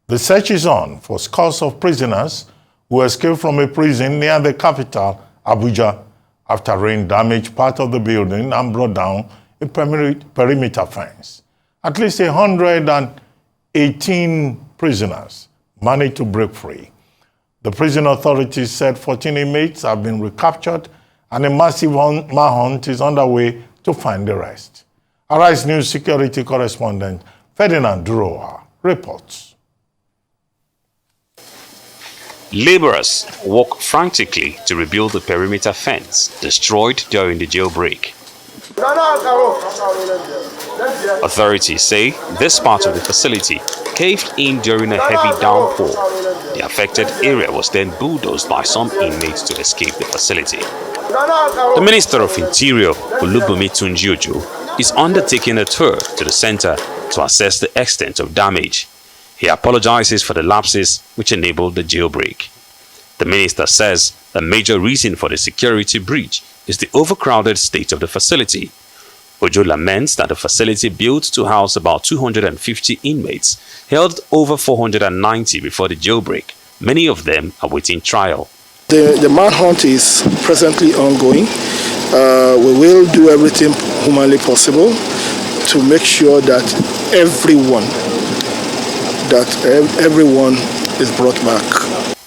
The search is on for scores of prisoners who escaped from a prison near the capital, Abuja, after rain damaged part of the building and brought down a perimeter fence. At least 118 prisoners managed to break free. The prison authorities said 14 inmates have been recaptured and a massive manhunt is underway to find the rest. Arise News security correspondent Ferdinand Duroa reports. Laborers work frantically to rebuild the perimeter fence destroyed during the jailbreak. Authorities say this part of the facility caved in during a heavy downpour. The affected area was then bulldozed by some inmates to escape the facility. The Minister of Interior, Olubunmi Tunji-Ojo, is undertaking a tour to the center to assess the extent of damage. He apologizes for the lapses which enabled the jailbreak. The minister says a major reason for the security breach is the overcrowded state of the facility. Ojo laments that the facility built to house about 250 inmates held over 490 before the jailbreak. Many of them are awaiting trial. The manhunt is presently ongoing. We will do everything humanly possible to make sure that everyone is brought back.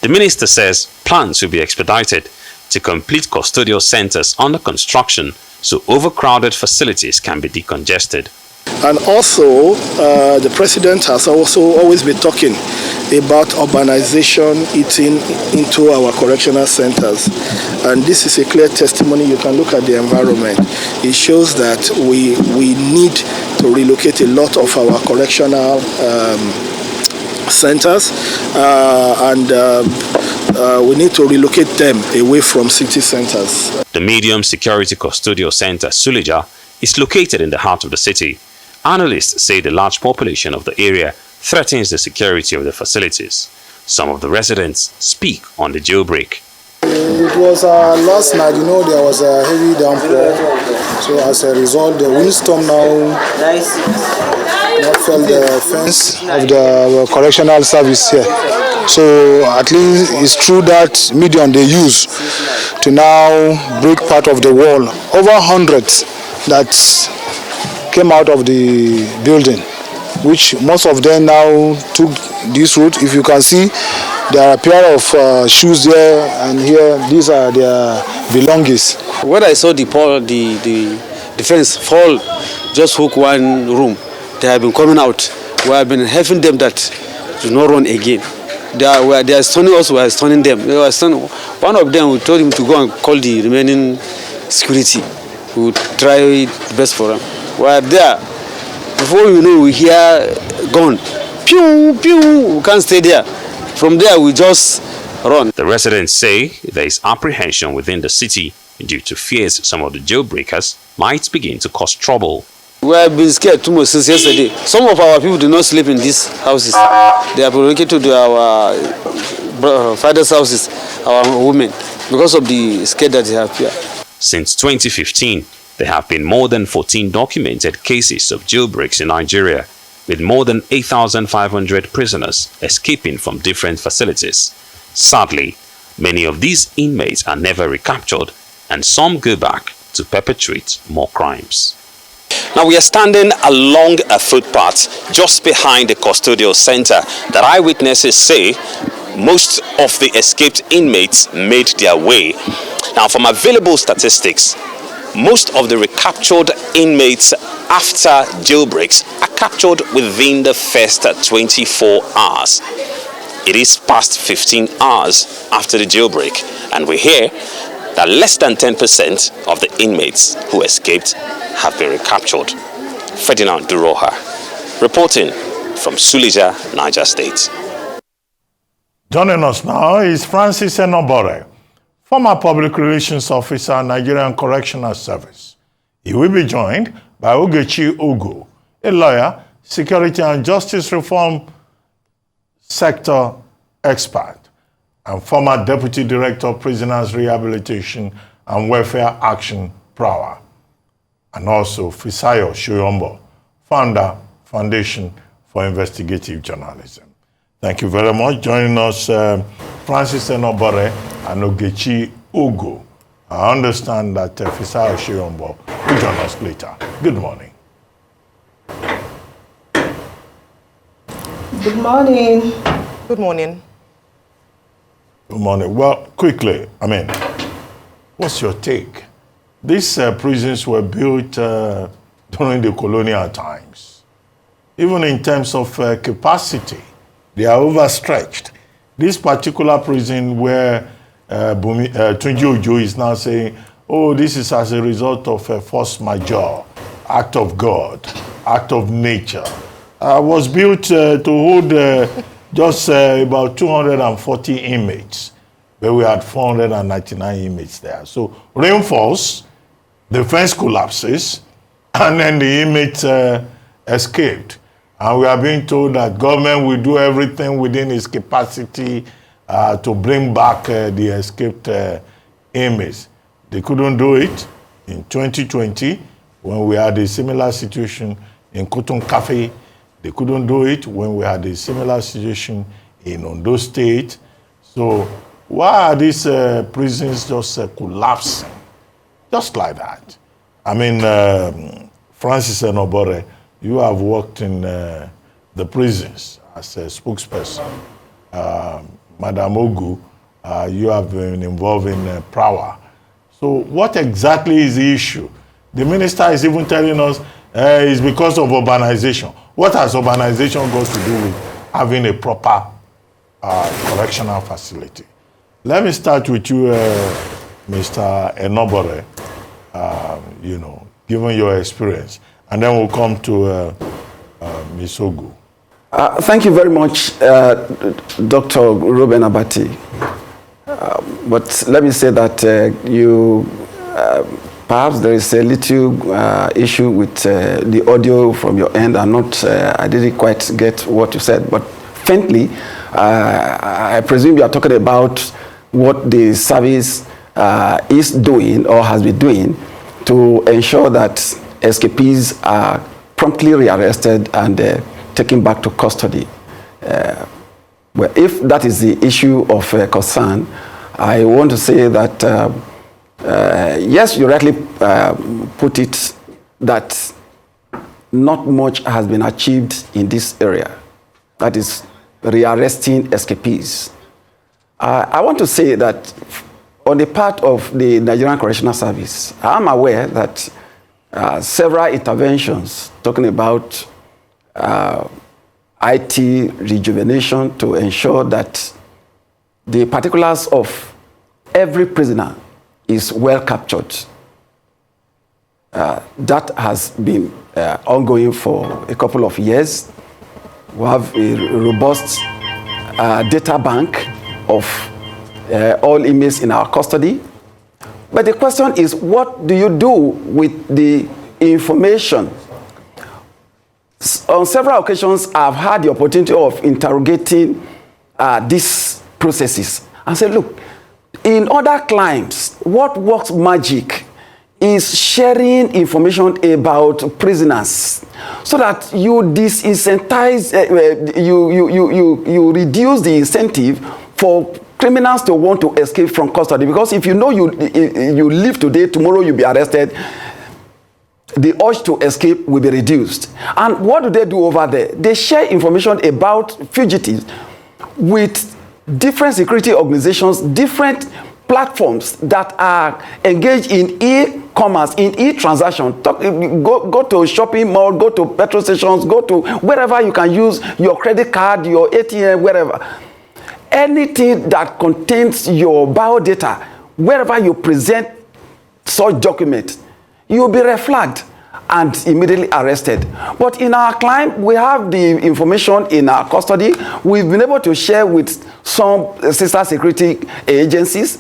The minister says plans will be expedited to complete custodial centers under construction so overcrowded facilities can be decongested. And also, the president has also always been talking about urbanization eating into our correctional centers. And this is a clear testimony. You can look at the environment. It shows that we need to relocate a lot of our correctional centers we need to relocate them away from city centers. The medium security custodial center, Suleja, is located in the heart of the city. Analysts say the large population of the area threatens the security of the facilities. Some of the residents speak on the jailbreak. It was last night, there was a heavy downpour. So as a result, the windstorm now fell the fence of the correctional service here. So at least it's true that medium they use to now break part of the wall. Over hundreds that came out of the building, which most of them now took this route. If you can see, there are a pair of shoes there, and here these are their belongings. When I saw the fence fall, just hook one room, they have been coming out. We have been helping them that do not run again. They are stunning us, we are stunning them. They were stunning. One of them, we told him to go and call the remaining security. We would try the best for them. We are there. Before we know, we hear gun. Pew, pew. We can't stay there. From there, we just run. The residents say there is apprehension within the city due to fears some of the jailbreakers might begin to cause trouble. We have been scared too much since yesterday. Some of our people do not sleep in these houses. They are relocated to our father's houses, our women, because of the scare that they have here. Since 2015, there have been more than 14 documented cases of jailbreaks in Nigeria, with more than 8,500 prisoners escaping from different facilities. Sadly, many of these inmates are never recaptured, and some go back to perpetrate more crimes. Now we are standing along a footpath just behind the custodial center that eyewitnesses say most of the escaped inmates made their way. Now, from available statistics, most of the recaptured inmates after jailbreaks are captured within the first 24 hours. It is past 15 hours after the jailbreak, and we hear that less than 10% of the inmates who escaped have been recaptured. Ferdinand Duroha, reporting from Suleja, Niger State. Joining us now is Francis Enobore, former Public Relations Officer, Nigerian Correctional Service. He will be joined by Ogechi Ogo, a lawyer, security and justice reform sector expert, and former Deputy Director of Prisoners Rehabilitation and Welfare Action Power, and also Fisayo Soyombo, founder, Foundation for Investigative Journalism. Thank you very much. Joining us, Francis Enobore and Ogechi Ugo. I understand that Fisaya Soyombo will join us later. Good morning. Good morning. Good morning. Good morning. Well, quickly, what's your take? These prisons were built during the colonial times. Even in terms of capacity, they are overstretched. This particular prison where Tunji Ojo is now saying, oh, this is as a result of a force majeure, act of God, act of nature, was built to hold just about 240 inmates, but we had 499 inmates there. So rain falls, the fence collapses, and then the inmates escaped. And we are being told that government will do everything within its capacity to bring back the escaped inmates. They couldn't do it in 2020 when we had a similar situation in Kutun Cafe. They couldn't do it when we had a similar situation in Ondo State. So why are these prisons just collapsing? Just like that. Francis Enobore, you have worked in the prisons as a spokesperson. Madam Ogu, you have been involved in Prawa. So what exactly is the issue? The minister is even telling us it's because of urbanization. What has urbanization got to do with having a proper correctional facility? Let me start with you, Mr. Enobore, given your experience, and then we'll come to Ms. Ogu. Thank you very much, Dr. Ruben Abati. But let me say that perhaps there is a little issue with the audio from your end. I didn't quite get what you said, but faintly, I presume you are talking about what the service is doing or has been doing to ensure that escapees are promptly rearrested and taken back to custody. Well, if that is the issue of concern, I want to say that yes, you rightly put it that not much has been achieved in this area. That is rearresting escapees. I want to say that on the part of the Nigerian Correctional Service, I'm aware that several interventions talking about IT rejuvenation to ensure that the particulars of every prisoner is well captured. That has been ongoing for a couple of years. We have a robust data bank of all inmates in our custody. But the question is, what do you do with the information? On several occasions, I've had the opportunity of interrogating these processes and say, look, in other climes, what works magic is sharing information about prisoners so that you disincentivize, you reduce the incentive for criminals to want to escape from custody. Because if you know you live today, tomorrow you'll be arrested, the urge to escape will be reduced. And what do they do over there? They share information about fugitives with different security organizations, different platforms that are engaged in e-commerce, in e-transaction. Go to shopping mall, go to petrol stations, go to wherever you can use your credit card, your ATM, wherever. Anything that contains your biodata, wherever you present such documents, you'll be reflagged and immediately arrested. But in our client, we have the information in our custody. We've been able to share with some sister security agencies.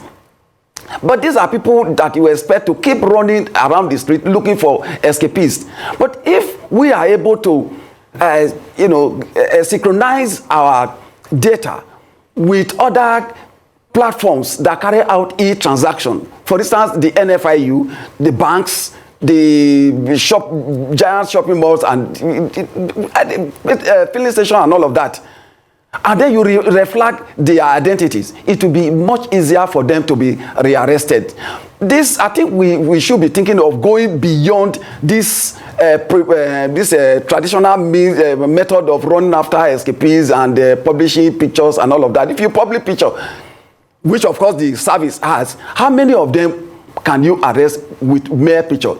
But these are people that you expect to keep running around the street looking for escapees. But if we are able to, synchronize our data with other platforms that carry out e-transaction, for instance, the NFIU, the banks, the giant shopping malls and filling station and all of that, and then you reflag their identities, it will be much easier for them to be rearrested. This, I think we should be thinking of going beyond this traditional method of running after escapees and publishing pictures and all of that. If you publish picture, which of course the service has, how many of them can you arrest with mere picture?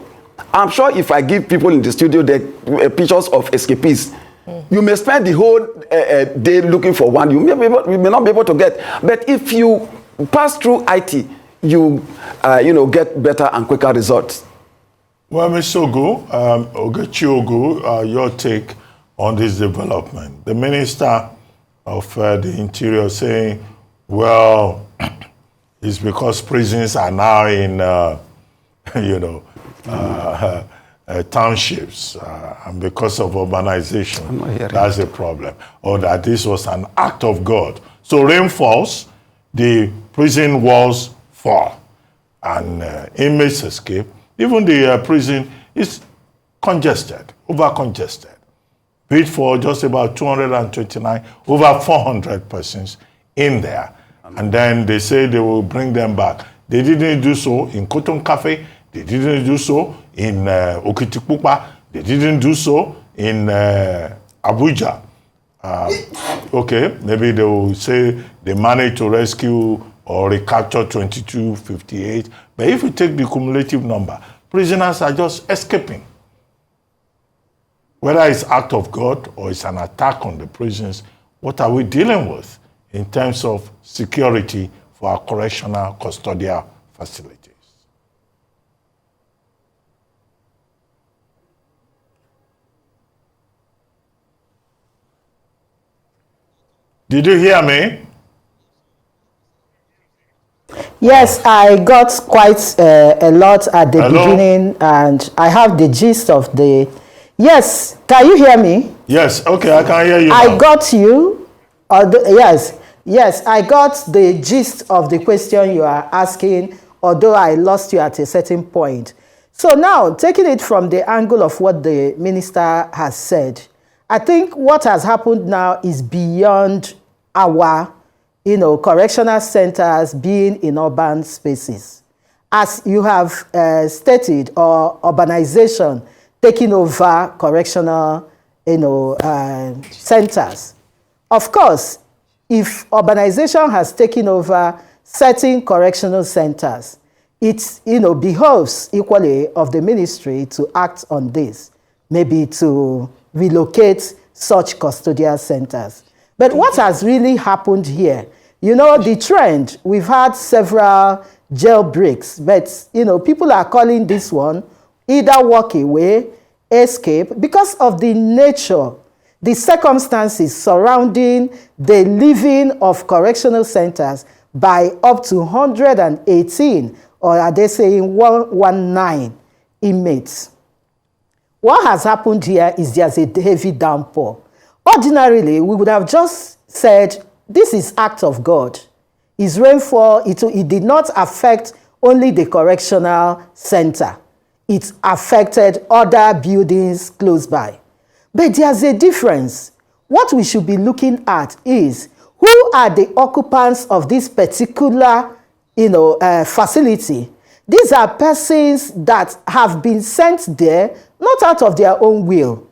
I'm sure if I give people in the studio the pictures of escapees, you may spend the whole day looking for one. You may not be able to get. But if you pass through IT, you get better and quicker results. Well, Mr. Ogechi, your take on this development. The Minister of the Interior saying, well, it's because prisons are now in, townships, and because of urbanization, that's a problem. Or that this was an act of God. So rain falls, the prison walls fall, and inmates escape. Even the prison is congested, over-congested. Paid for just about 229, over 400 persons in there. And then they say they will bring them back. They didn't do so in Cotton Cafe. They didn't do so in Okitipupa. They didn't do so in Abuja. Okay, maybe they will say they managed to rescue or recapture 2258. But if you take the cumulative number, prisoners are just escaping. Whether it's act of God or it's an attack on the prisons, what are we dealing with in terms of security for our correctional custodial facilities? Did you hear me? Yes, I got quite a lot at the beginning, and I have the gist of the... Yes, can you hear me? Yes, okay, I can hear you I now. got you. Yes, I got the gist of the question you are asking, although I lost you at a certain point. So now, taking it from the angle of what the minister has said, I think what has happened now is beyond our correctional centers being in urban spaces. As you have stated, or urbanization taking over correctional centers. Of course, if urbanization has taken over certain correctional centers, it behoves equally of the ministry to act on this, maybe to relocate such custodial centers. But what has really happened here, the trend, we've had several jailbreaks, but people are calling this one either walk away, escape, because of the nature, the circumstances surrounding the living of correctional centers by up to 118, or are they saying 119 inmates. What has happened here is there's a heavy downpour. Ordinarily, we would have just said, this is act of God. It's rainfall, it did not affect only the correctional center. It affected other buildings close by. But there's a difference. What we should be looking at is, who are the occupants of this particular facility? These are persons that have been sent there, not out of their own will.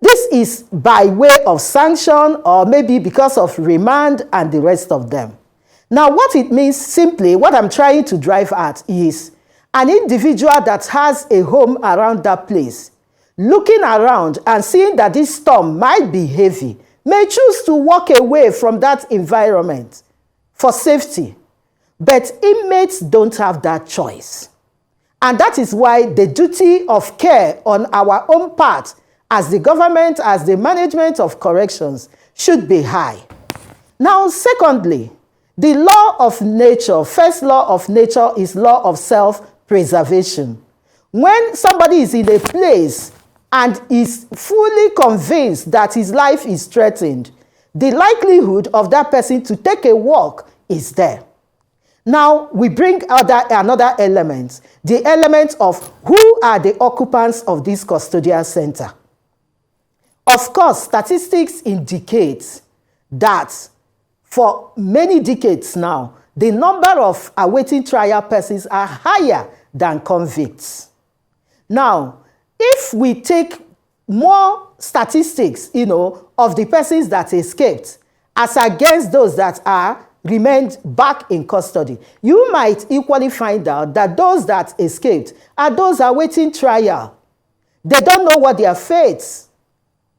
This is by way of sanction, or maybe because of remand and the rest of them. Now, what it means simply, what I'm trying to drive at is an individual that has a home around that place, looking around and seeing that this storm might be heavy, may choose to walk away from that environment for safety. But inmates don't have that choice. And that is why the duty of care on our own part, as the government, as the management of corrections, should be high. Now, secondly, the law of nature, first law of nature is law of self-preservation. When somebody is in a place and is fully convinced that his life is threatened, the likelihood of that person to take a walk is there. Now, we bring another element, the element of who are the occupants of this custodial center. Of course, statistics indicate that for many decades now, the number of awaiting trial persons are higher than convicts. Now, if we take more statistics, of the persons that escaped as against those that are remained back in custody, you might equally find out that those that escaped are those awaiting trial. They don't know what their fates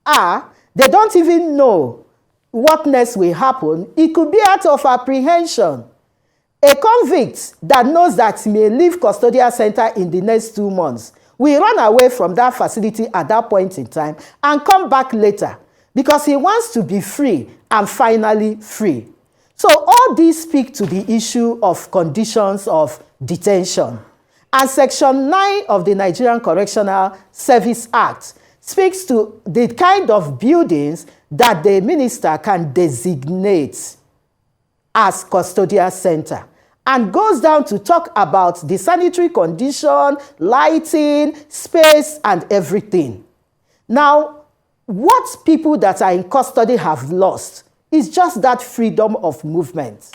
are. They don't even know what next will happen. It could be out of apprehension. A convict that knows that he may leave custodial center in the next 2 months will run away from that facility at that point in time and come back later because he wants to be free and finally free. So all these speak to the issue of conditions of detention. And Section 9 of the Nigerian Correctional Service Act speaks to the kind of buildings that the minister can designate as custodial center, and goes down to talk about the sanitary condition, lighting, space, and everything. Now, what people that are in custody have lost is just that freedom of movement.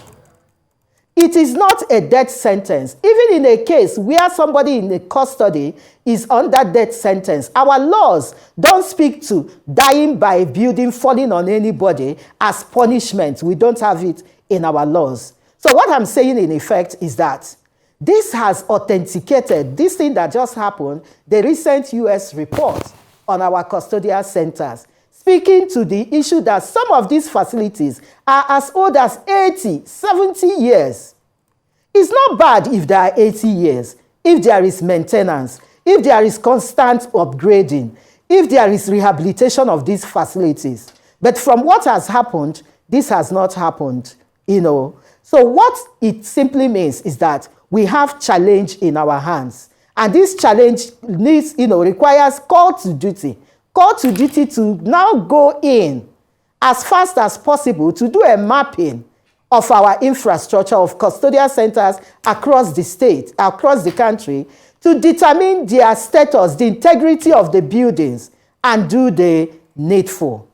It is not a death sentence. Even in a case where somebody in the custody is under death sentence, our laws don't speak to dying by a building falling on anybody as punishment. We don't have it in our laws. So what I'm saying in effect is that this has authenticated this thing that just happened, the recent US report on our custodial centers, speaking to the issue that some of these facilities are as old as 80, 70 years. It's not bad if there are 80 years, if there is maintenance, if there is constant upgrading, if there is rehabilitation of these facilities. But from what has happened, this has not happened, So what it simply means is that we have challenge in our hands. And this challenge needs, requires call to duty. Call to duty to now go in as fast as possible to do a mapping of our infrastructure of custodial centers across the state, across the country, to determine their status, the integrity of the buildings, and do the needful.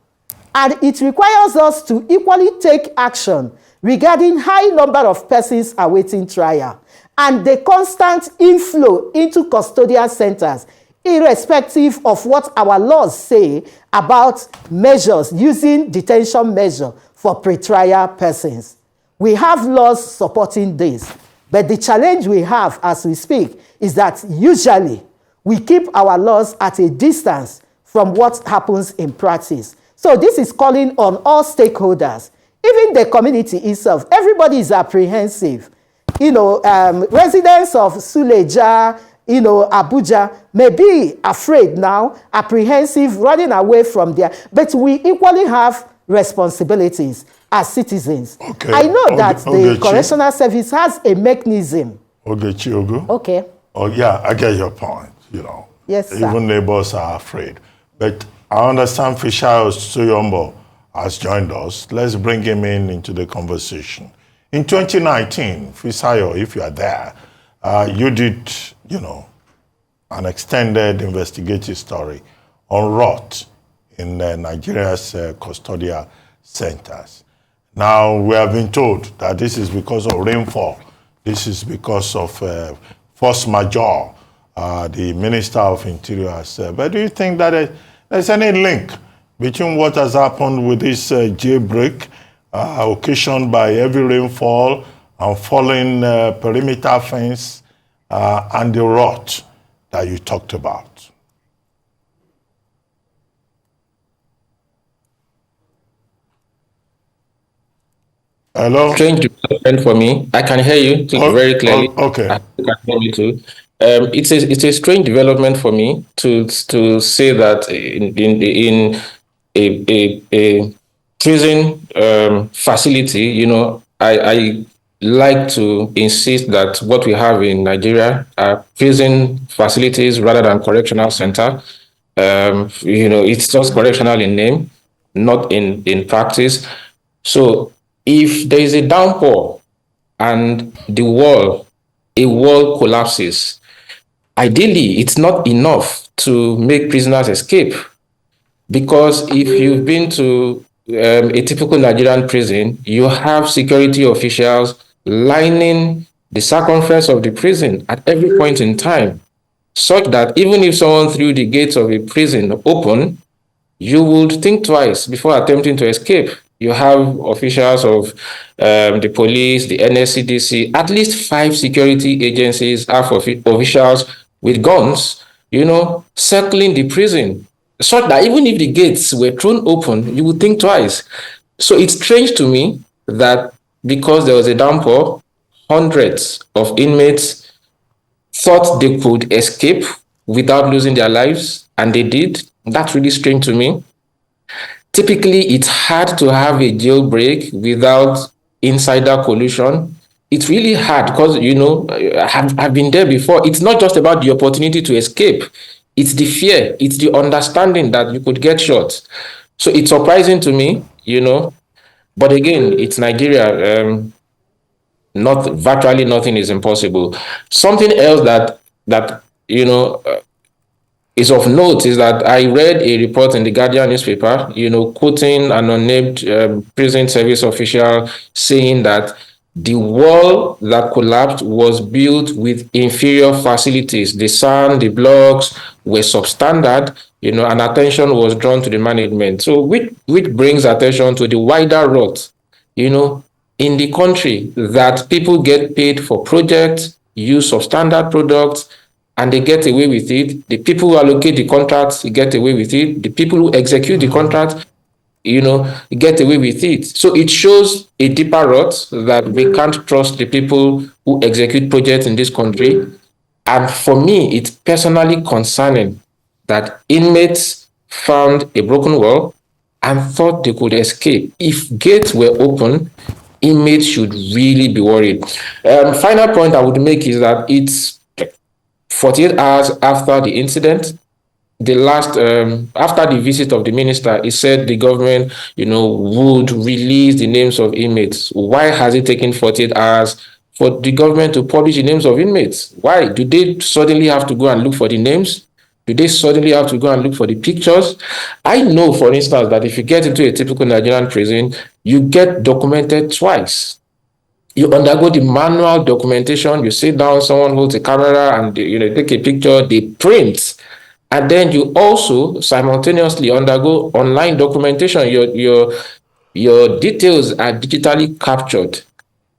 And it requires us to equally take action regarding high number of persons awaiting trial and the constant inflow into custodial centers, irrespective of what our laws say about measures, using detention measure for pretrial persons. We have laws supporting this, but the challenge we have as we speak is that usually we keep our laws at a distance from what happens in practice. So this is calling on all stakeholders, even the community itself. Everybody is apprehensive. Residents of Suleja, Abuja may be afraid now, apprehensive, running away from there. But we equally have responsibilities as citizens. Okay. I know that the Correctional Service has a mechanism. Okay. Oh, yeah, I get your point, Yes, sir. Even neighbors are afraid. But I understand Fisher Soyombo has joined us. Let's bring him into the conversation. In 2019, Fisayo, if you are there, you did, an extended investigative story on rot in Nigeria's custodial centers. Now, we have been told that this is because of rainfall. This is because of force majeure, the Minister of Interior has said. But do you think that there's any link between what has happened with this jailbreak occasioned by heavy rainfall and falling perimeter fence and the rot that you talked about? Hello? Strange development for me. I can hear you very clearly. Okay. You can hear me too. It's a strange development for me to say that in a prison facility, I like to insist that what we have in Nigeria are prison facilities rather than correctional center. It's just correctional in name, not in practice. So if there is a downpour and a wall collapses, ideally, it's not enough to make prisoners escape. Because if you've been to a typical Nigerian prison, you have security officials lining the circumference of the prison at every point in time, such that even if someone threw the gates of a prison open, you would think twice before attempting to escape. You have officials of the police, the NSCDC, at least 5 security agencies have officials with guns, circling the prison, such that even if the gates were thrown open, you would think twice. So it's strange to me that because there was a downpour, hundreds of inmates thought they could escape without losing their lives, and they did. That's really strange to me. Typically, it's hard to have a jailbreak without insider collusion. It's really hard because, I've been there before. It's not just about the opportunity to escape, it's the fear, it's the understanding that you could get shot. So it's surprising to me, but again, it's Nigeria. Not virtually nothing is impossible. Something else that is of note is that I read a report in the Guardian newspaper, quoting an unnamed prison service official saying that the wall that collapsed was built with inferior facilities. The sand, the blocks were substandard, and attention was drawn to the management. So, which brings attention to the wider rot, in the country, that people get paid for projects, use of standard products, and they get away with it. The people who allocate the contracts get away with it. The people who execute the contract, get away with it. So it shows a deeper rot that we can't trust the people who execute projects in this country. And for me, it's personally concerning that inmates found a broken wall and thought they could escape. If gates were open, inmates should really be worried. Final point I would make is that it's 48 hours after the incident, the last after the visit of the minister, he said the government, would release the names of inmates. Why has it taken 48 hours for the government to publish the names of inmates? Why do they suddenly have to go and look for the names? Do they suddenly have to go and look for the pictures? I know, for instance, that if you get into a typical Nigerian prison, you get documented twice. You undergo the manual documentation. You sit down, someone holds a camera, and take a picture. They print, and then you also simultaneously undergo online documentation. Your details are digitally captured.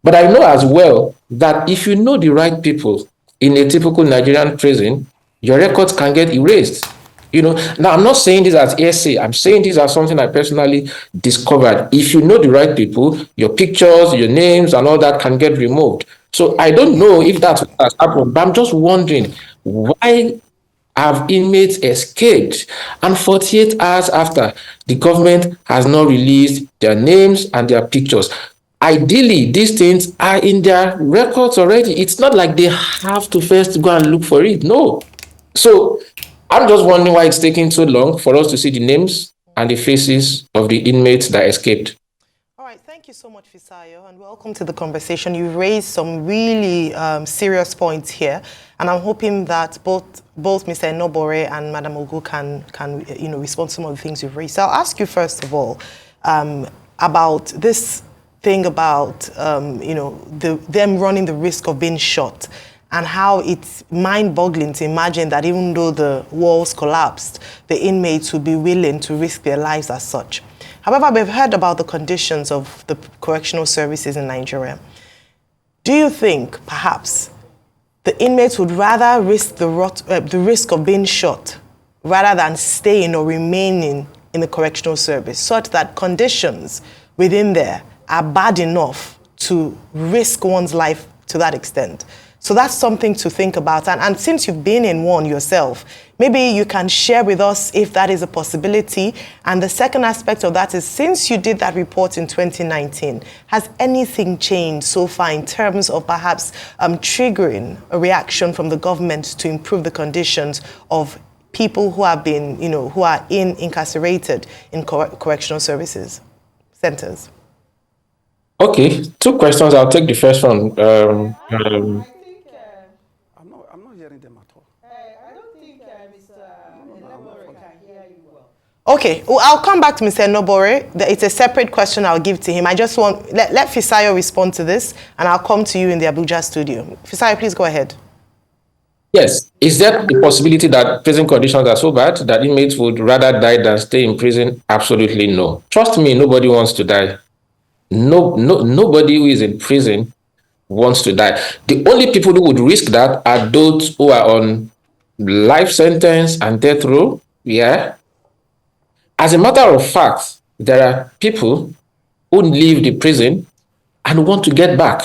But I know as well that if you know the right people in a typical Nigerian prison, your records can get erased. Now I'm not saying this as essay, I'm saying this as something I personally discovered. If you know the right people, your pictures, your names, and all that can get removed. So I don't know if that's what has happened, but I'm just wondering why have inmates escaped? And 48 hours after, the government has not released their names and their pictures. Ideally, these things are in their records already. It's not like they have to first go and look for it. No. So I'm just wondering why it's taking so long for us to see the names and the faces of the inmates that escaped. All right, thank you so much, Fisayo, and welcome to the conversation. You raised some really serious points here, and I'm hoping that both Mr. Enobore and Madam Ogu can respond to some of the things you've raised. So I'll ask you first of all about this thing about them running the risk of being shot, and how it's mind-boggling to imagine that even though the walls collapsed, the inmates would be willing to risk their lives as such. However, we've heard about the conditions of the correctional services in Nigeria. Do you think, perhaps, the inmates would rather risk the risk of being shot rather than staying or remaining in the correctional service, such that conditions within there are bad enough to risk one's life to that extent? So that's something to think about. And since you've been in one yourself, maybe you can share with us if that is a possibility. And the second aspect of that is, since you did that report in 2019, has anything changed so far in terms of perhaps triggering a reaction from the government to improve the conditions of people who have been, who are incarcerated in correctional services centers? Okay, 2 questions. I'll take the first one. I'm not hearing them at all. I don't think Mr. Enobore can hear you well. Okay, well, I'll come back to Mr. Enobore. It's a separate question I'll give to him. I just want, let Fisayo respond to this, and I'll come to you in the Abuja studio. Fisayo, please go ahead. Yes. Is there a possibility that prison conditions are so bad that inmates would rather die than stay in prison? Absolutely no. Trust me, nobody wants to die. Nobody who is in prison wants to die. The only people who would risk that are those who are on life sentence and death row. Yeah. As a matter of fact, there are people who leave the prison and want to get back.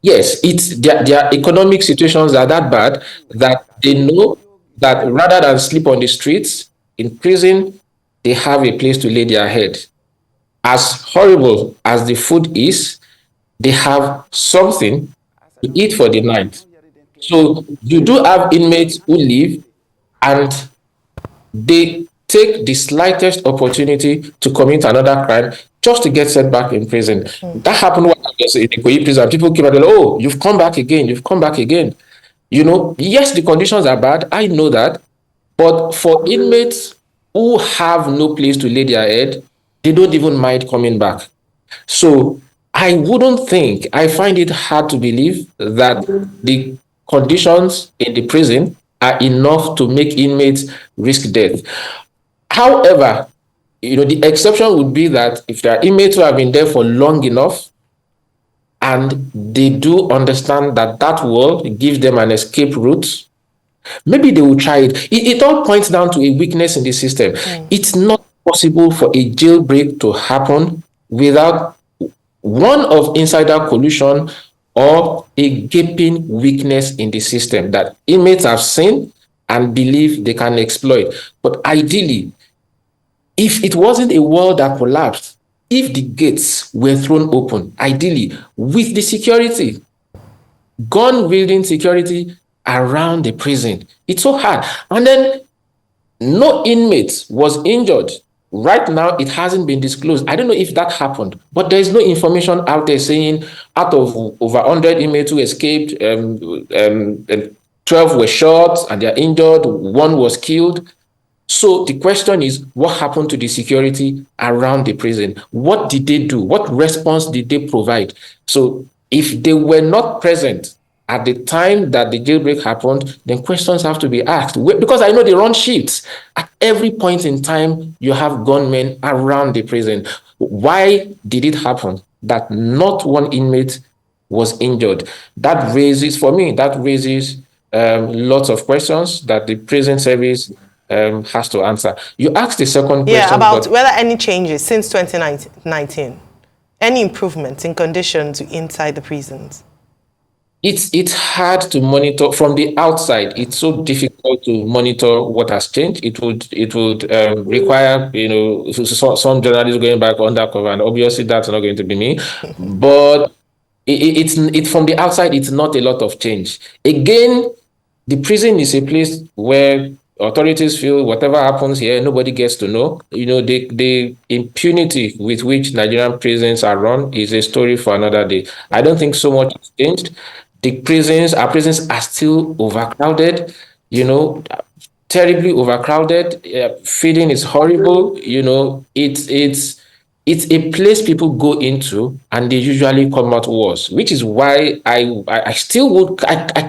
Yes, it's their economic situations are that bad that they know that rather than sleep on the streets in prison, they have a place to lay their head. As horrible as the food is, they have something to eat for the night. So you do have inmates who leave and they take the slightest opportunity to commit another crime just to get set back in prison. That happened when I was in Ikoyi prison. People came out and, oh, you've come back again, you've come back again. You know, yes, the conditions are bad. I know that. But for inmates who have no place to lay their head, they don't even mind coming back. So I wouldn't think, I find it hard to believe that the conditions in the prison are enough to make inmates risk death. However, you know, the exception would be that if there are inmates who have been there for long enough and they do understand that that wall gives them an escape route, maybe they will try it. It all points down to a weakness in the system. It's not possible for a jailbreak to happen without one of insider collusion or a gaping weakness in the system that inmates have seen and believe they can exploit. But ideally, if it wasn't a wall that collapsed, if the gates were thrown open, ideally, with the security, gun-wielding security around the prison, it's so hard. And then no inmate was injured. Right now, it hasn't been disclosed. I don't know if that happened, but there is no information out there saying out of over 100 inmates who escaped, 12 were shot and they're injured, one was killed. So the question is, what happened to the security around the prison? What did they do? What response did they provide? So if they were not present at the time that the jailbreak happened, then questions have to be asked. Because I know they run shifts. At every point in time, you have gunmen around the prison. Why did it happen that not one inmate was injured? That raises, for me, lots of questions that the prison service has to answer. You asked the second question. Yeah, about whether any changes since 2019, any improvements in conditions inside the prisons. It's hard to monitor from the outside. It's so difficult to monitor what has changed. It would require, you know, some journalists going back undercover, and obviously that's not going to be me. But it's from the outside. It's not a lot of change. Again, the prison is a place where authorities feel whatever happens here, nobody gets to know. You know, the impunity with which Nigerian prisons are run is a story for another day. I don't think so much has changed. Our prisons are still overcrowded, you know, terribly overcrowded. Feeding is horrible. You know, it's a place people go into and they usually come out worse, which is why I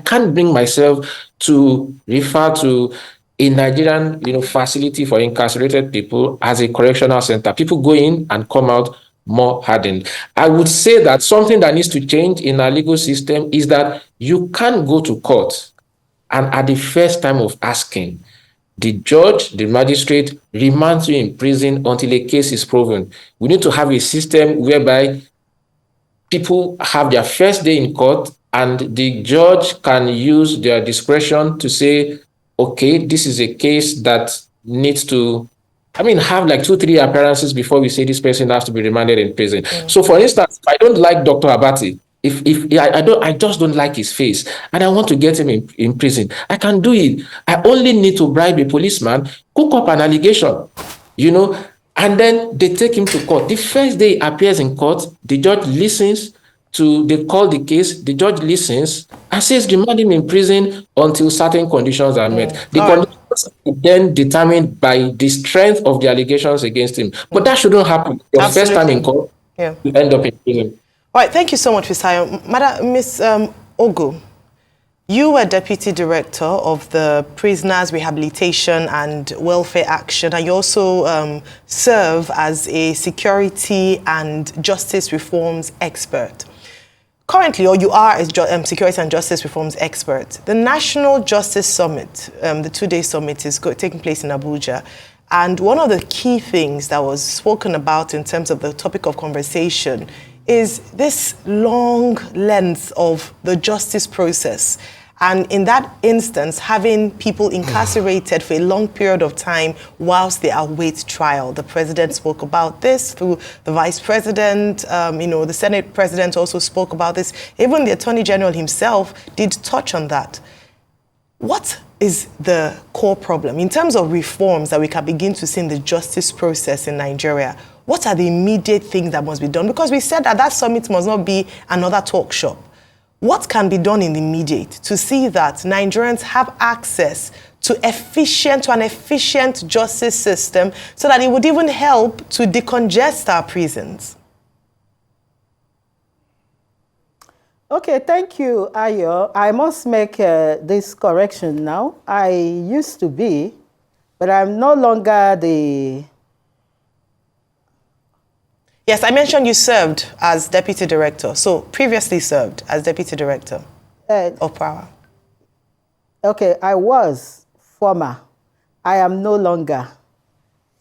can't bring myself to refer to a Nigerian, you know, facility for incarcerated people as a correctional center. People go in and come out more hardened. I would say that something that needs to change in our legal system is that you can't go to court and at the first time of asking, the judge, the magistrate remands you in prison until a case is proven. We need to have a system whereby people have their first day in court and the judge can use their discretion to say, okay, this is a case that needs to have like 2-3 appearances before we say this person has to be remanded in prison. So, for instance, if I don't like Dr. Abati, if I just don't like his face, and I want to get him in prison, I can do it. I only need to bribe a policeman, cook up an allegation, you know, and then they take him to court. The first day he appears in court, the judge listens to, they call the case, the judge listens and says remand him in prison until certain conditions are met. The conditions then determined by the strength of the allegations against him. But that shouldn't happen. Your first time in court, you end up in prison. All right, thank you so much, Fisayo. Madam, Ms. Ogu, you were Deputy Director of the Prisoners Rehabilitation and Welfare Action, and you also serve as a security and justice reforms expert. Currently, or you are a security and justice reforms expert. The National Justice Summit, the two-day summit, is taking place in Abuja. And one of the key things that was spoken about in terms of the topic of conversation is this long length of the justice process. And in that instance, having people incarcerated for a long period of time whilst they await trial. The president spoke about this through the vice president. The Senate president also spoke about this. Even the Attorney General himself did touch on that. What is the core problem in terms of reforms that we can begin to see in the justice process in Nigeria? What are the immediate things that must be done? Because we said that summit must not be another talk shop. What can be done in the immediate to see that Nigerians have access to an efficient justice system so that it would even help to decongest our prisons? Okay, thank you, Ayo. I must make this correction now. I used to be, but I'm no longer the... Yes, I mentioned you served as Deputy Director, so previously served as Deputy Director of Power. Okay, I was former. I am no longer.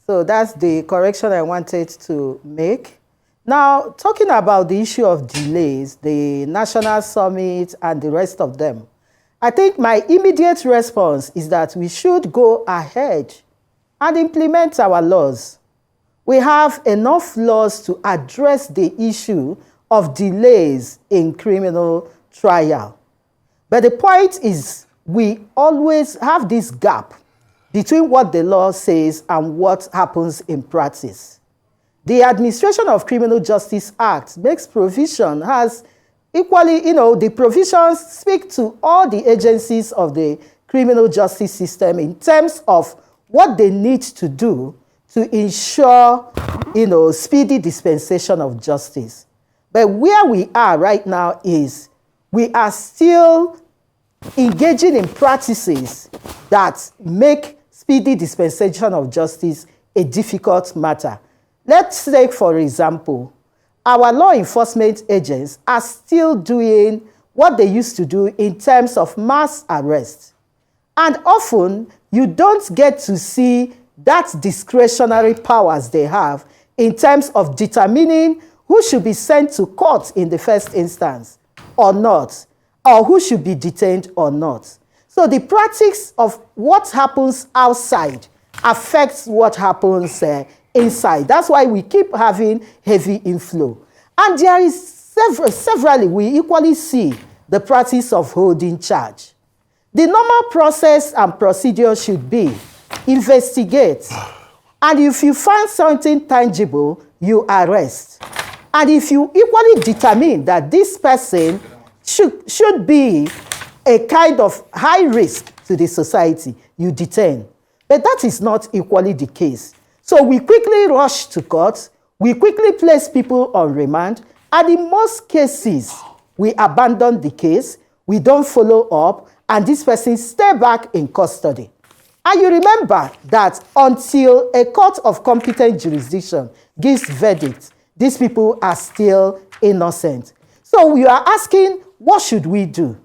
So that's the correction I wanted to make. Now, talking about the issue of delays, the National Summit and the rest of them, I think my immediate response is that we should go ahead and implement our laws. We have enough laws to address the issue of delays in criminal trial. But the point is, we always have this gap between what the law says and what happens in practice. The Administration of Criminal Justice Act makes provision, has equally, the provisions speak to all the agencies of the criminal justice system in terms of what they need to do to ensure, speedy dispensation of justice. But where we are right now is we are still engaging in practices that make speedy dispensation of justice a difficult matter. Let's take, for example, our law enforcement agents are still doing what they used to do in terms of mass arrest. And often, you don't get to see that discretionary powers they have in terms of determining who should be sent to court in the first instance or not, or who should be detained or not. So the practice of what happens outside affects what happens inside. That's why we keep having heavy inflow. And there is severally, we equally see the practice of holding charge. The normal process and procedure should be investigate. And if you find something tangible, you arrest. And if you equally determine that this person should be a kind of high risk to the society, you detain. But that is not equally the case. So we quickly rush to court, we quickly place people on remand, and in most cases, we abandon the case, we don't follow up, and this person stay back in custody. And you remember that until a court of competent jurisdiction gives verdict, these people are still innocent. So we are asking, what should we do?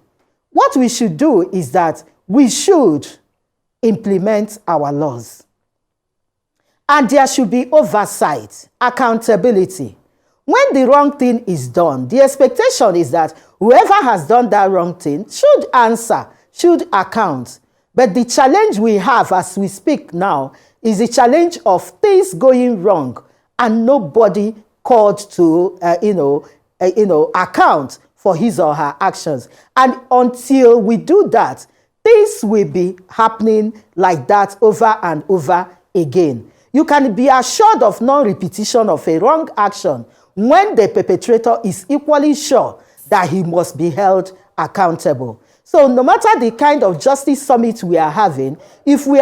What we should do is that we should implement our laws. And there should be oversight, accountability. When the wrong thing is done, the expectation is that whoever has done that wrong thing should answer, should account. But the challenge we have as we speak now is the challenge of things going wrong and nobody called to, account for his or her actions. And until we do that, things will be happening like that over and over again. You can be assured of non-repetition of a wrong action when the perpetrator is equally sure that he must be held accountable. So no matter the kind of justice summit we are having, if we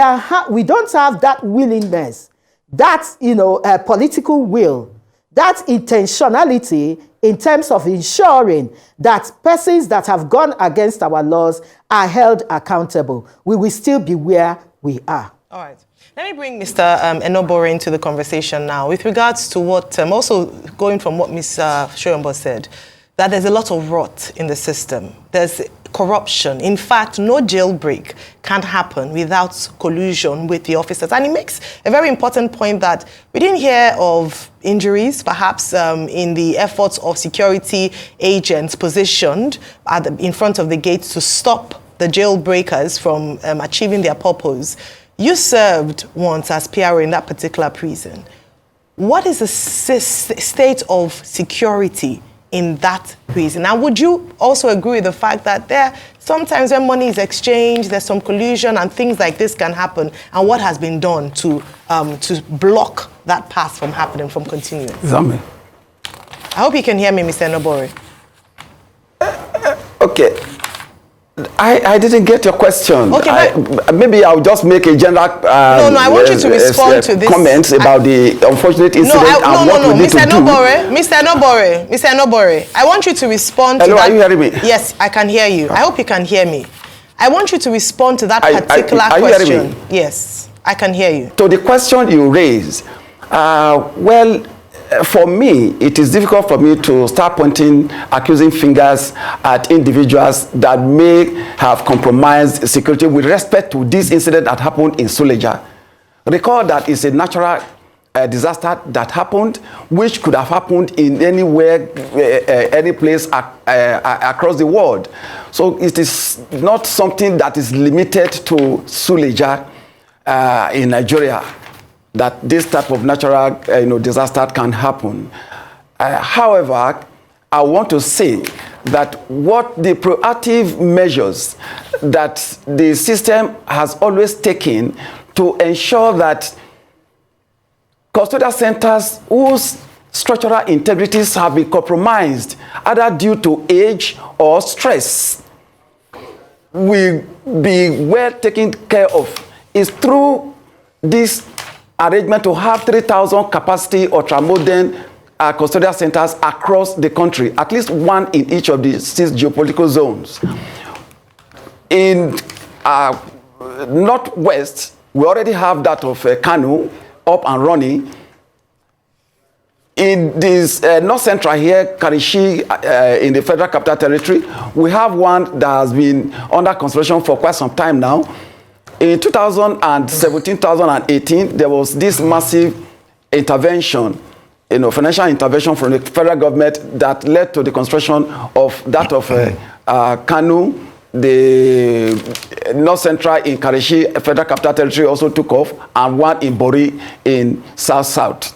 don't have that willingness, that political will, that intentionality in terms of ensuring that persons that have gone against our laws are held accountable, we will still be where we are. All right. Let me bring Mr. Enobore into the conversation now with regards to what, also going from what Ms. Soyombo said, that there's a lot of rot in the system. There's corruption. In fact, no jailbreak can happen without collusion with the officers. And it makes a very important point that we didn't hear of injuries, perhaps in the efforts of security agents positioned in front of the gates to stop the jailbreakers from achieving their purpose. You served once as PRO in that particular prison. What is the state of security in that prison? And would you also agree with the fact that there sometimes when money is exchanged, there's some collusion and things like this can happen, and what has been done to block that path from happening, from continuing? Zami. I hope you can hear me, Mr. Enobore. Okay. I didn't get your question. Okay, maybe I'll just make a general I want you to respond to this comments about the unfortunate incident and what we need to do. Mr. Enobore, I want you to respond to that. Are you hearing me? Yes, I can hear you. I hope you can hear me. I want you to respond to that particular question. Are you hearing me? Yes, I can hear you. To the question you raised, for me, it is difficult for me to start pointing accusing fingers at individuals that may have compromised security with respect to this incident that happened in Suleja. Recall that it's a natural disaster that happened, which could have happened in anywhere, any place across the world. So it is not something that is limited to Suleja in Nigeria, that this type of natural disaster can happen. However, I want to say that what the proactive measures that the system has always taken to ensure that custodial centers whose structural integrities have been compromised, either due to age or stress, will be well taken care of, is through this arrangement to have 3,000 capacity ultramodern custodial centers across the country, at least one in each of the 6 geopolitical zones. In Northwest, we already have that of Kano up and running. In this North Central here, Karishi, in the Federal Capital Territory, we have one that has been under construction for quite some time now. In 2017, 2018, there was this massive intervention, financial intervention from the federal government that led to the construction of that of Kanu. The North Central in Karishi, Federal Capital Territory, also took off, and one in Bori in South-South.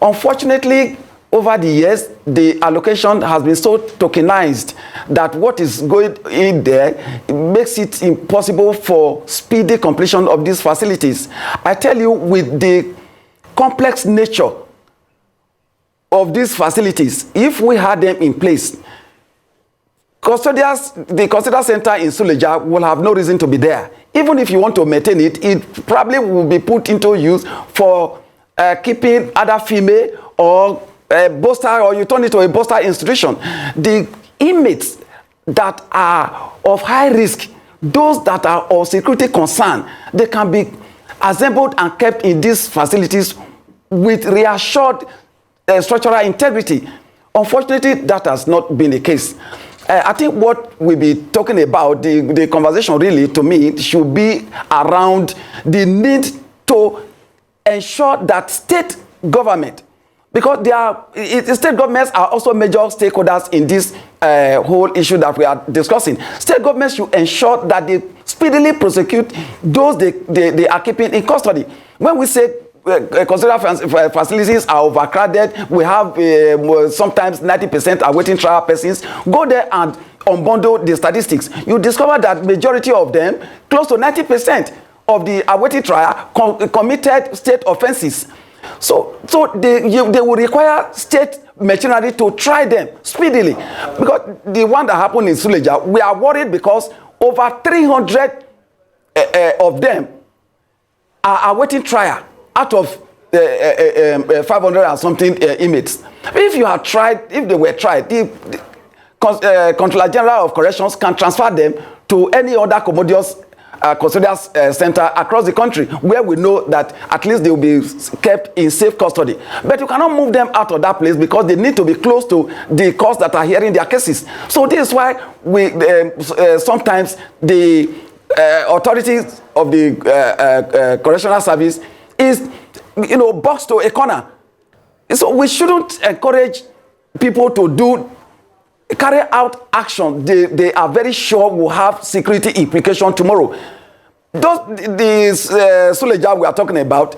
Unfortunately, over the years, the allocation has been so tokenized that what is going in there makes it impossible for speedy completion of these facilities. I tell you, with the complex nature of these facilities, if we had them in place, the custodial center in Suleja will have no reason to be there. Even if you want to maintain it, it probably will be put into use for keeping other female or bolster, or you turn it to a bolster institution. The inmates that are of high risk, those that are of security concern, they can be assembled and kept in these facilities with reassured structural integrity. Unfortunately, that has not been the case. I think what we'll be talking about, the conversation really, to me, should be around the need to ensure that state government, because state governments are also major stakeholders in this whole issue that we are discussing. State governments should ensure that they speedily prosecute those they are keeping in custody. When we say custodial facilities are overcrowded, we have sometimes 90% awaiting trial persons. Go there and unbundle the statistics. You discover that majority of them, close to 90% of the awaiting trial, committed state offenses. So they will require state machinery to try them speedily. Because the one that happened in Suleja, we are worried because over 300 of them are awaiting trial out of 500 and something inmates. If you are tried, if they were tried, the Controller General of Corrections can transfer them to any other commodious custodial center across the country where we know that at least they will be kept in safe custody. But you cannot move them out of that place because they need to be close to the courts that are hearing their cases. So this is why we sometimes the authorities of the correctional service is, boxed to a corner. So we shouldn't encourage people to carry out action they are very sure will have security implication tomorrow. The Suleja we are talking about,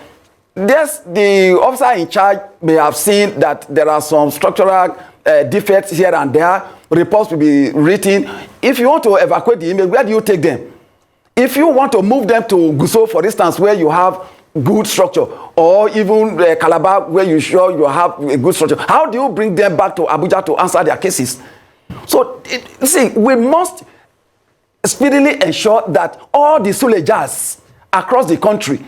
the officer in charge may have seen that there are some structural defects here and there. Reports will be written. If you want to evacuate the inmate, where do you take them? If you want to move them to Gusau, for instance, where you have good structure, or even Calabar, where you have a good structure, how do you bring them back to Abuja to answer their cases? So, we must speedily ensure that all the Sulejas across the country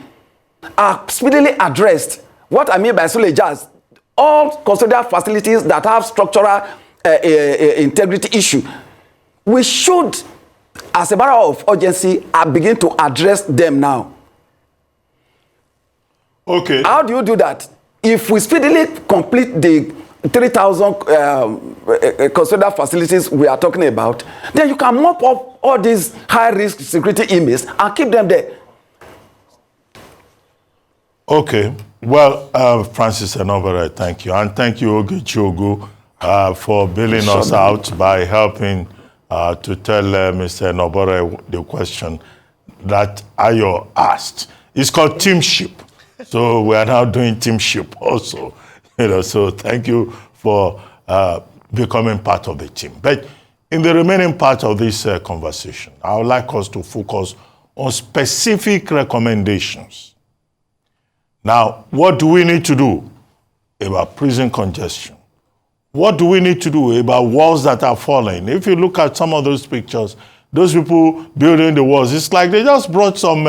are speedily addressed. What I mean by Sulejas, all custodial facilities that have structural integrity issue, we should, as a matter of urgency, begin to address them now. Okay. How do you do that? If we speedily complete the 3,000 custodial facilities we are talking about, then you can mop up all these high-risk security inmates and keep them there. Okay. Well, Francis Enobore, thank you. And thank you, Ogechi Ogu, for bailing us out by helping to tell Mr. Enobore the question that Ayo asked. It's called teamship. So we are now doing teamship also. So thank you for becoming part of the team. But in the remaining part of this conversation, I would like us to focus on specific recommendations. Now, what do we need to do about prison congestion? What do we need to do about walls that are falling? If you look at some of those pictures, those people building the walls, it's like they just brought some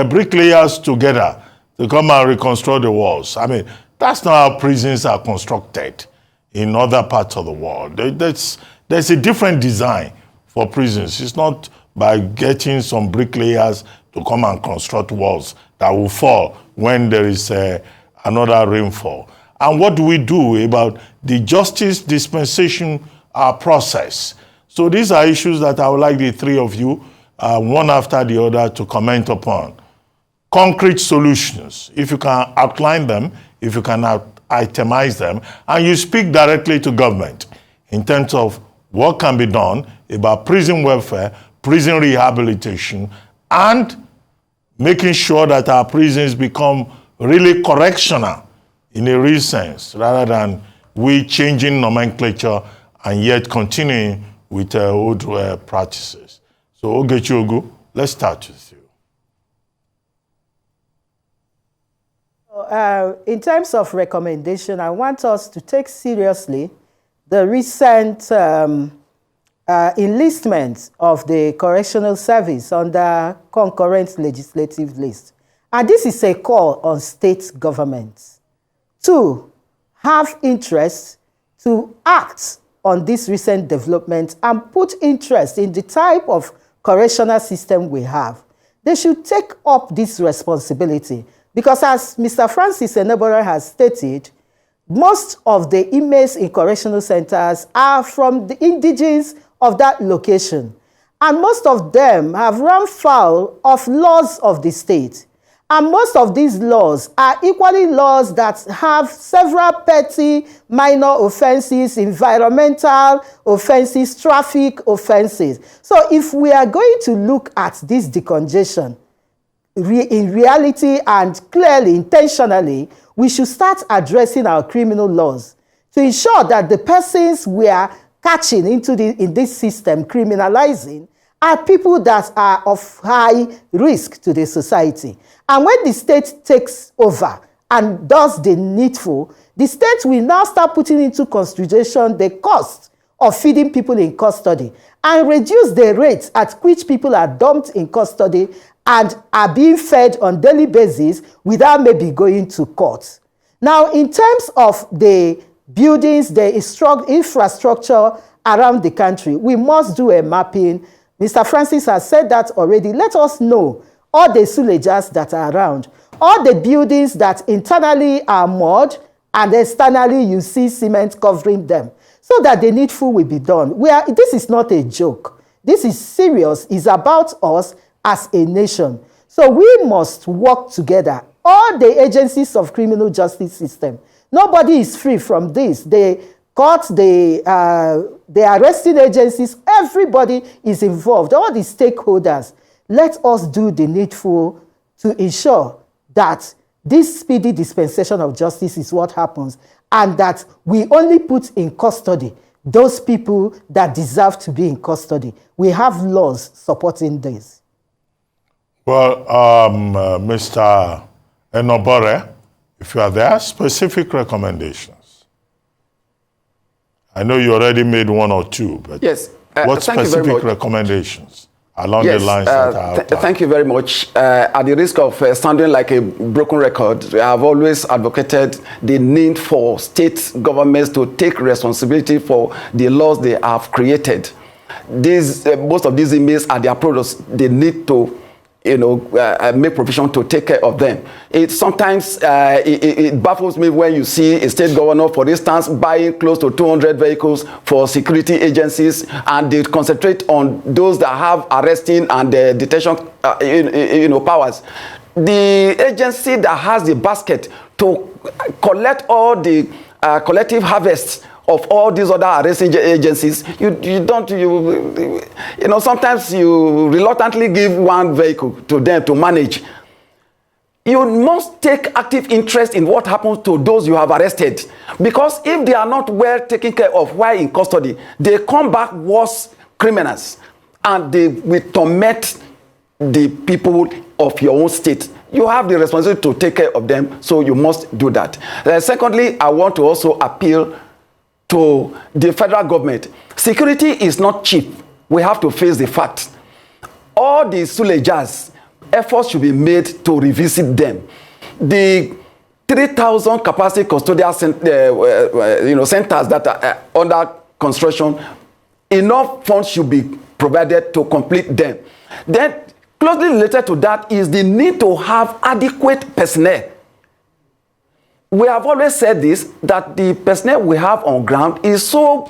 bricklayers together to come and reconstruct the walls. I mean, that's not how prisons are constructed in other parts of the world. There's a different design for prisons. It's not by getting some bricklayers to come and construct walls that will fall when there is another rainfall. And what do we do about the justice dispensation process? So these are issues that I would like the three of you, one after the other, to comment upon. Concrete solutions, if you can outline them, if you can itemize them, and you speak directly to government in terms of what can be done about prison welfare, prison rehabilitation, and making sure that our prisons become really correctional in a real sense, rather than we changing nomenclature and yet continuing with old practices. So Ogechi Ogu, let's start with you. In terms of recommendation, I want us to take seriously the recent enlistment of the Correctional Service under concurrent legislative list. And this is a call on state governments to have interest to act on this recent development and put interest in the type of correctional system we have. They should take up this responsibility. Because as Mr. Francis Enobore has stated, most of the inmates in correctional centers are from the indigenes of that location. And most of them have run foul of laws of the state. And most of these laws are equally laws that have several petty minor offenses, environmental offenses, traffic offenses. So if we are going to look at this decongestion, in reality and clearly, intentionally, we should start addressing our criminal laws to ensure that the persons we are catching in this system, criminalizing, are people that are of high risk to the society. And when the state takes over and does the needful, the state will now start putting into consideration the cost of feeding people in custody and reduce the rates at which people are dumped in custody and are being fed on daily basis without maybe going to court. Now, in terms of the buildings, the infrastructure around the country, we must do a mapping. Mr. Francis has said that already. Let us know all the Sulejas that are around, all the buildings that internally are mud and externally you see cement covering them, so that the needful will be done. This is not a joke. This is serious. It's about us as a nation. So we must work together. All the agencies of criminal justice system, nobody is free from this. The courts, the arresting agencies, everybody is involved, all the stakeholders. Let us do the needful to ensure that this speedy dispensation of justice is what happens, and that we only put in custody those people that deserve to be in custody. We have laws supporting this. Well, Mr. Enobore, if you are there, specific recommendations. I know you already made one or two, but yes, what specific recommendations along the lines that I have? Thank you very much. At the risk of sounding like a broken record, I have always advocated the need for state governments to take responsibility for the laws they have created. Most of these inmates are their products. They need to make provision to take care of them. Sometimes it baffles me when you see a state governor, for instance, buying close to 200 vehicles for security agencies, and they concentrate on those that have arresting and detention powers. The agency that has the basket to collect all the collective harvests of all these other arresting agencies, sometimes you reluctantly give one vehicle to them to manage. You must take active interest in what happens to those you have arrested, because if they are not well taken care of while in custody, they come back worse criminals, and they will torment the people of your own state. You have the responsibility to take care of them, so you must do that. Secondly, I want to also appeal to the federal government. Security is not cheap. We have to face the fact. All the Sulejas, efforts should be made to revisit them. The 3,000 capacity custodial centers that are under construction, enough funds should be provided to complete them. Then, closely related to that is the need to have adequate personnel. We have always said this, that the personnel we have on ground is so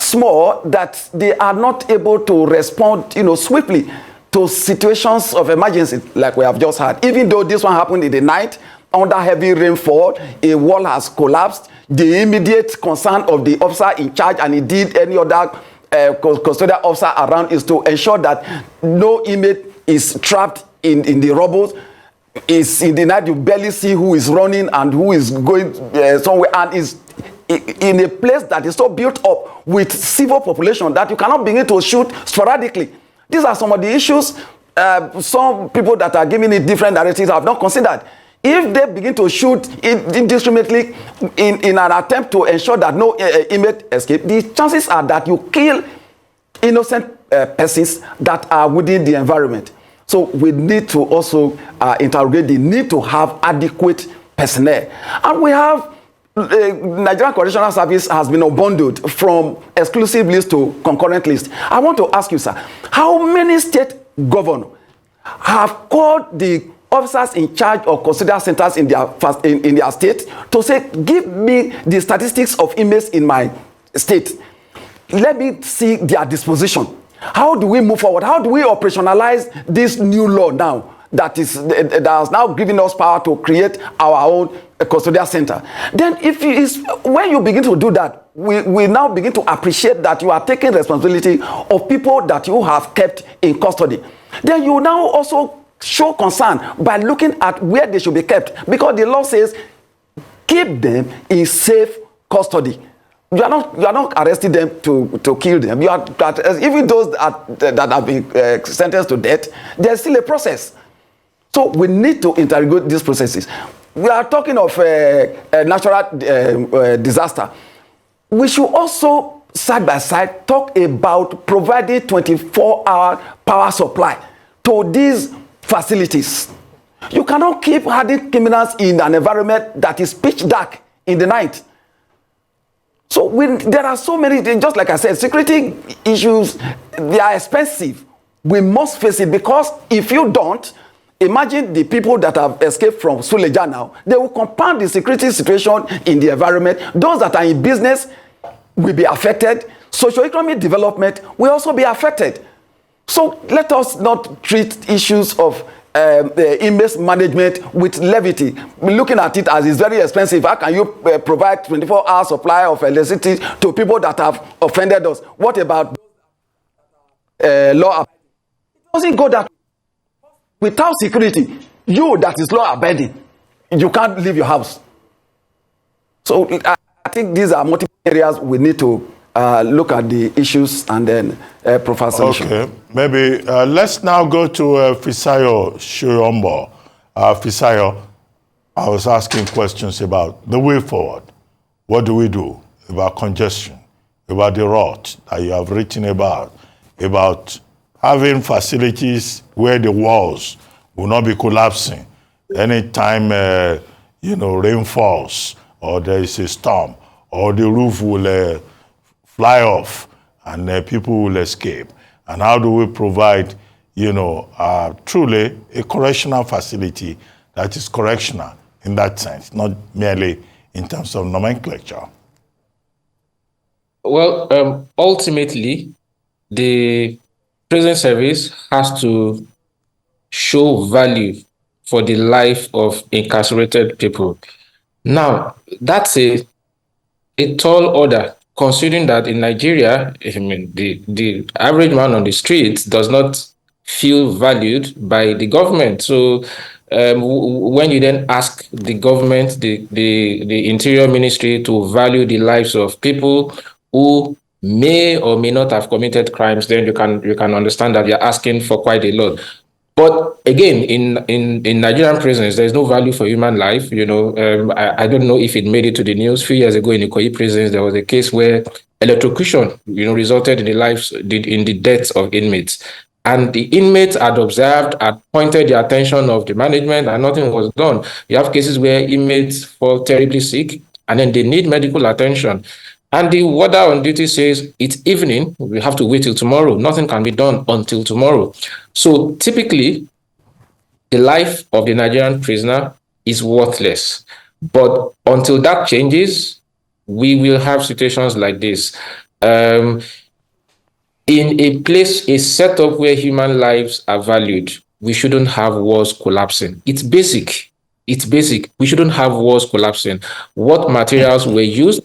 small that they are not able to respond, swiftly to situations of emergency like we have just had. Even though this one happened in the night, under heavy rainfall, a wall has collapsed. The immediate concern of the officer in charge, and indeed any other custodial officer around, is to ensure that no inmate is trapped in the rubble. Is in the night, you barely see who is running and who is going somewhere, and is in a place that is so built up with civil population that you cannot begin to shoot sporadically. These are some of the issues some people that are giving it different directives have not considered. If they begin to shoot indiscriminately in an attempt to ensure that no inmate escape, the chances are that you kill innocent persons that are within the environment. So we need to also interrogate the need to have adequate personnel. And we have Nigerian Correctional Service has been unbundled from exclusive list to concurrent list. I want to ask you, sir, how many state governors have called the officers in charge of custodial centers in their state to say, give me the statistics of inmates in my state. Let me see their disposition. How do we move forward? How do we operationalize this new law now that has now given us power to create our own custodial center? Then when you begin to do that, we now begin to appreciate that you are taking responsibility of people that you have kept in custody. Then you now also show concern by looking at where they should be kept, because the law says keep them in safe custody. You are not arresting them to kill them. You are even those that have been sentenced to death. There's still a process. So we need to interrogate these processes. we are talking of a natural disaster. We should also, side by side, talk about providing 24-hour power supply to these facilities. You cannot keep having criminals in an environment that is pitch dark in the night. So there are so many things, just like I said, security issues, they are expensive. We must face it, because if you don't, imagine the people that have escaped from Suleja now, they will compound the security situation in the environment. Those that are in business will be affected. Socio-economic development will also be affected. So let us not treat issues of inmates management with levity. We're looking at it as it's very expensive. How can you provide 24-hour supply of electricity to people that have offended us? What about law? It doesn't go that way. Without security, you that is law abiding, you can't leave your house. So I think these are multiple areas we need to look at the issues and then provide solutions. Okay, maybe let's now go to Fisayo Soyombo. Fisayo, I was asking questions about the way forward. What do we do about congestion, about the rot that you have written about having facilities where the walls will not be collapsing anytime rain falls or there is a storm, or the roof will fly off and people will escape. And how do we provide, truly a correctional facility that is correctional in that sense, not merely in terms of nomenclature? Well, ultimately, the prison service has to show value for the life of incarcerated people. Now, that's a tall order, considering that in Nigeria, I mean, the average man on the street does not feel valued by the government. So when you then ask the government, the Interior Ministry, to value the lives of people who may or may not have committed crimes, then you can understand that you're asking for quite a lot. But again, in Nigerian prisons, there's no value for human life. I don't know if it made it to the news. A few years ago in Ikoyi prisons, there was a case where electrocution, resulted in the deaths of inmates. And the inmates had observed, had pointed the attention of the management, and nothing was done. You have cases where inmates fall terribly sick, and then they need medical attention. And the warder on duty says, it's evening, we have to wait till tomorrow. Nothing can be done until tomorrow. So typically, the life of the Nigerian prisoner is worthless. But until that changes, we will have situations like this. In a setup where human lives are valued, we shouldn't have walls collapsing. It's basic. We shouldn't have walls collapsing. What materials were used?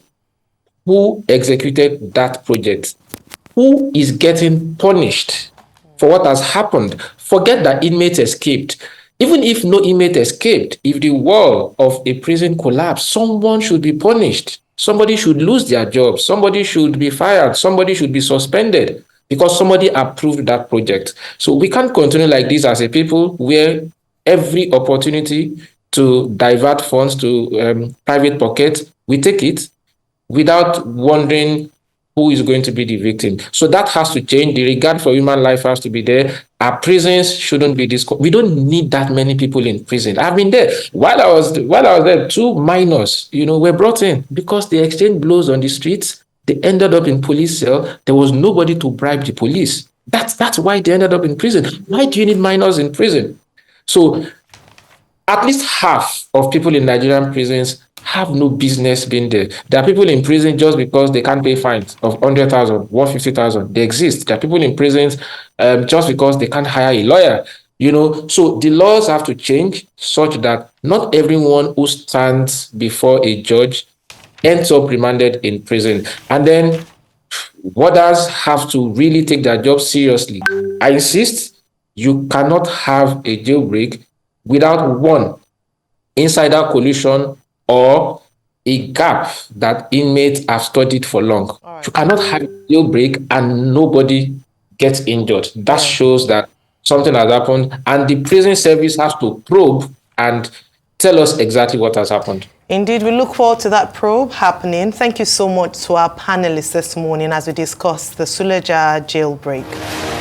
Who executed that project? Who is getting punished for what has happened? Forget that inmates escaped. Even if no inmate escaped, if the wall of a prison collapsed, someone should be punished. Somebody should lose their job. Somebody should be fired. Somebody should be suspended because somebody approved that project. So we can't continue like this as a people, where every opportunity to divert funds to private pockets, we take it without wondering who is going to be the victim. So that has to change. The regard for human life has to be there. Our prisons shouldn't be this. We don't need that many people in prison. I've been there. While I was there, 2 minors, were brought in because they exchanged blows on the streets. They ended up in police cell. There was nobody to bribe the police. That's why they ended up in prison. Why do you need minors in prison? So at least half of people in Nigerian prisons have no business being there. There are people in prison just because they can't pay fines of 100,000, 150,000. They exist. There are people in prisons just because they can't hire a lawyer. So the laws have to change such that not everyone who stands before a judge ends up remanded in prison. And then warders have to really take their job seriously. I insist, you cannot have a jailbreak without one, insider collusion or a gap that inmates have studied for long. Right. You cannot have a jailbreak and nobody gets injured. That shows that something has happened, and the prison service has to probe and tell us exactly what has happened. Indeed, we look forward to that probe happening. Thank you so much to our panelists this morning as we discuss the Suleja jailbreak.